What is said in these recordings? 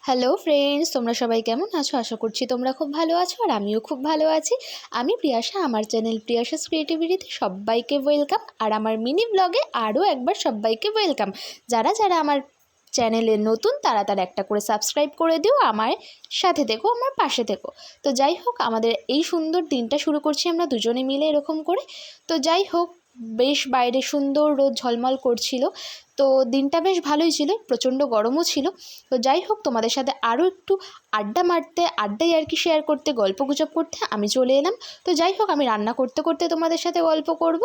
Hello friends, তোমরা সবাই কেমন আছো? আশা করছি তোমরা খুব ভালো আছো আর আমিও খুব ভালো আছি। আমি প্রিয়াশা, আমার চ্যানেল প্রিয়াশাস ক্রিয়েটিভিটিতে সবাইকে ওয়েলকাম। আর আমার মিনি ব্লগে আরও একবার সবাইকে ওয়েলকাম। যারা যারা আমার চ্যানেলে নতুন তারা একটা করে সাবস্ক্রাইব করে দিও, আমার সাথে থেকো, আমার পাশে থেকো। তো যাই হোক, আমাদের এই সুন্দর দিনটা শুরু করছি আমরা দুজনে মিলে এরকম করে। তো যাই হোক, বেশ বাইরে সুন্দর রোদ ঝলমল করছিল, তো দিনটা বেশ ভালোই ছিল, প্রচণ্ড গরমও ছিল। তো যাই হোক, তোমাদের সাথে আরও একটু আড্ডা মারতে, আড্ডাই আর কি শেয়ার করতে, গল্পগুজব করতে আমি চলে এলাম। তো যাই হোক, আমি রান্না করতে করতে তোমাদের সাথে গল্প করব।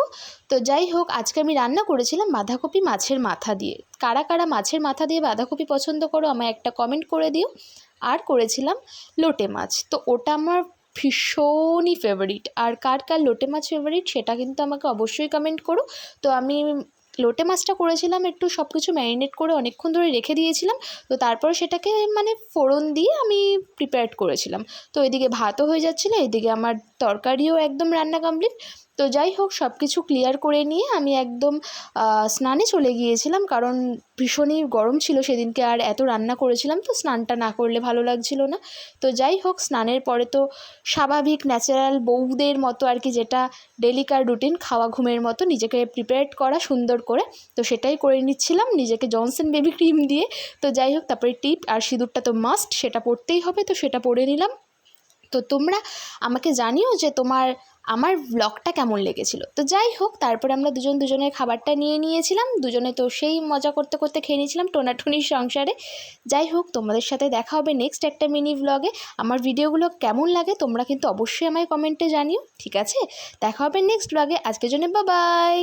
তো যাই হোক, আজকে আমি রান্না করেছিলাম বাঁধাকপি মাছের মাথা দিয়ে। কারা কারা মাছের মাথা দিয়ে বাঁধাকপি পছন্দ করো আমায় একটা কমেন্ট করে দিও। আর করেছিলাম লোটে মাছ, তো ওটা আমার ভীষণই ফেভারিট। আর কার কার লোটে মাছ ফেভারিট সেটা কিন্তু আমাকে অবশ্যই কমেন্ট করো। তো আমি লোটে মাছটা করেছিলাম একটু সব কিছু ম্যারিনেট করে অনেকক্ষণ ধরে রেখে দিয়েছিলাম। তো তারপর সেটাকে ফোড়ন দিয়ে আমি প্রিপেয়ার করেছিলাম। তো এদিকে ভাতও হয়ে যাচ্ছিলো, এদিকে আমার তরকারিও একদম রান্না কমপ্লিট। তো যাই হোক, সব কিছু ক্লিয়ার করে নিয়ে আমি একদম স্নানে চলে গিয়েছিলাম, কারণ ভীষণই গরম ছিল সেদিনকে, আর এত রান্না করেছিলাম তো স্নানটা না করলে ভালো লাগছিল না। তো যাই হোক, স্নানের পরে তো স্বাভাবিক ন্যাচারাল বউদের মতো আর কি, যেটা ডেলিকার রুটিন, খাওয়া ঘুমের মতো নিজেকে প্রিপেয়ার করা সুন্দর করে, তো সেটাই করে নিচ্ছিলাম নিজেকে জনসন বেবি ক্রিম দিয়ে। তো যাই হোক, তারপরে টিপ আর সিঁদুরটা তো মাস্ট, সেটা পরতেই হবে, তো সেটা পরে নিলাম। তো তোমরা আমাকে জানিও যে আমার ব্লগটা কেমন লেগেছিল। তো যাই হোক, তারপরে আমরা দুজনের খাবারটা নিয়ে নিয়েছিলাম, দুজনে তো সেই মজা করতে করতে খেয়ে নিয়েছিলাম টোনাটুনির সংসারে। যাই হোক, তোমাদের সাথে দেখা হবে নেক্সট একটা মিনি ব্লগে। আমার ভিডিওগুলো কেমন লাগে তোমরা কিন্তু অবশ্যই আমায় কমেন্টে জানিও, ঠিক আছে? দেখা হবে নেক্সট ব্লগে। আজকের জন্য বাই বাই।